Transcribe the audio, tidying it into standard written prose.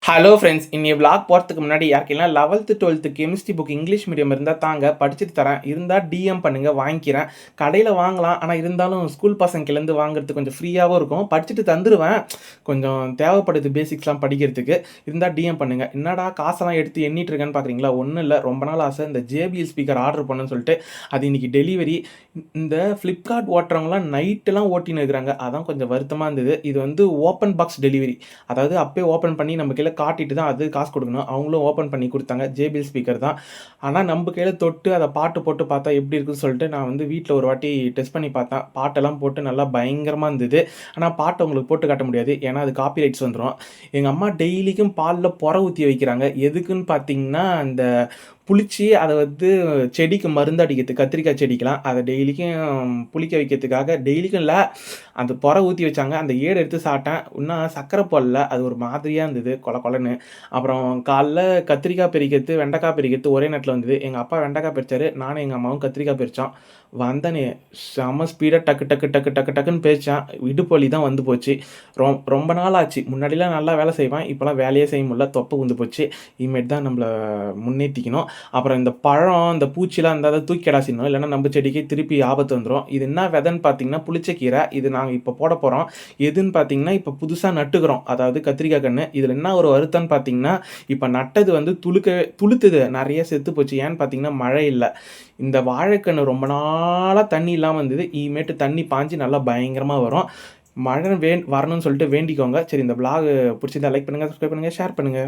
Hello friends, இன்னைய vlog போகிறதுக்கு முன்னாடி யாருக்கெல்லாம் 11th 12th chemistry book English medium இருந்தால் தாங்க படிச்சுட்டு தரேன். இருந்தால் டிஎம் பண்ணுங்கள், வாங்கிக்கிறேன். கடையில் வாங்கலாம், ஆனால் இருந்தாலும் ஸ்கூல் பசங்கலேருந்து வாங்குறதுக்கு கொஞ்சம் ஃப்ரீயாகவும் இருக்கும். படிச்சுட்டு தந்துடுவேன், கொஞ்சம் தேவைப்படுது பேசிக்ஸ்லாம் படிக்கிறதுக்கு. இருந்தால் டிஎம் பண்ணுங்கள். என்னடா காசெல்லாம் எடுத்து எண்ணிட்டு இருக்கேன்னு பார்க்குறீங்களா? ஒன்றும் இல்லை, ரொம்ப நாள் ஆசை இந்த JBL ஸ்பீக்கர் ஆர்டர் பண்ணுன்னு சொல்லிட்டு. அது இன்றைக்கி டெலிவரி. இந்த ஃப்ளிப்கார்ட் ஓட்டுறவங்களாம் நைட்டெல்லாம் ஓட்டின்னு இருக்கிறாங்க. அதான் கொஞ்சம் வருத்தமாக இருந்தது. இது வந்து ஓப்பன் பாக்ஸ் டெலிவரி, அதாவது அப்பயே ஓப்பன் பண்ணி நம்ம கையில் காட்டிட்டு தான் அது காசு கொடுக்கணும். அவங்களும் ஓப்பன் பண்ணி கொடுத்தாங்க. JBL ஸ்பீக்கர் தான். ஆனால் நம்ம கையில் தொட்டு அதை பாட்டு போட்டு பார்த்தா எப்படி இருக்குன்னு சொல்லிட்டு நான் வந்து வீட்டில் ஒரு வாட்டி டெஸ்ட் பண்ணி பார்த்தேன். பாட்டெல்லாம் போட்டு நல்லா பயங்கரமாக இருந்தது. ஆனால் பாட்டை உங்களுக்கு போட்டு காட்ட முடியாது, ஏன்னா அது காப்பி ரைட்ஸ் வந்துடும். எங்கள் அம்மா டெய்லிக்கும் பாலில் புற ஊற்றி வைக்கிறாங்க. எதுக்குன்னு பார்த்தீங்கன்னா, அந்த புளிச்சு அதை வந்து செடிக்கு மருந்து அடிக்கிறதுக்கு, கத்திரிக்காய் செடிக்கெலாம் அதை டெய்லிக்கும் புளிக்க வைக்கிறதுக்காக. டெய்லிக்கும் இல்லை, அந்த புற ஊற்றி வச்சாங்க. அந்த ஏடு எடுத்து சாப்பிட்டேன். இன்னும் சக்கரை போடல, அது ஒரு மாதிரியாக இருந்தது கொல கொலன்னு. அப்புறம் காலைல கத்திரிக்காய் பறிக்கிறது, வெண்டைக்காய் பறிக்கிறது ஒரே நேரத்தில் வந்தது. எங்கள் அப்பா வெண்டைக்காய் பறிச்சாரு, நானும் எங்கள் அம்மாவும் கத்திரிக்காய் பறித்தோம். வந்தனே செம்ம ஸ்பீடாக டக்கு டக்கு டக்கு டக்கு டக்குன்னு பறித்தேன். இடுப்பு வலி தான் வந்து போச்சு. ரொம்ப நாள் ஆச்சு. முன்னாடிலாம் நல்லா வேலை செய்வேன், இப்போலாம் வேலையே செய்ய முடியல, தொப்பை வந்து போச்சு. இனிமேட் தான் நம்மளை முன்னேற்றிக்கணும். அப்புறம் இந்த பழம், இந்த பூச்சிலாம் இருந்தால் தான் தூக்கி கடாசிடணும், இல்லைன்னா நம்ம செடிக்கு திருப்பி ஆபத்து வந்துடும். இது என்ன விதைன்னு பார்த்தீங்கன்னா புளிச்சக்கீரை. இது நாங்கள் இப்போ போட போகிறோம். எதுன்னு பார்த்தீங்கன்னா, இப்போ புதுசாக நட்டுக்கிறோம், அதாவது கத்திரிக்காய் கன்று. இதில் என்ன ஒரு வருத்தம்னு பார்த்தீங்கன்னா, இப்போ நட்டது வந்து துளுத்துது, நிறைய செத்து போச்சு. ஏன்னு பார்த்தீங்கன்னா மழை இல்லை. இந்த வாழைக்கன்று ரொம்ப நாளாக தண்ணி இல்லாமல் இருந்தது. இனிமேட்டு தண்ணி பாஞ்சு நல்லா பயங்கரமாக வரும். மழை வரணும்னு சொல்லிட்டு வேண்டிக்கோங்க. சரி, இந்த விளாக் பிடிச்சிருந்தா லைக் பண்ணுங்கள், சப்ஸ்கிரைப் பண்ணுங்கள், ஷேர் பண்ணுங்கள்.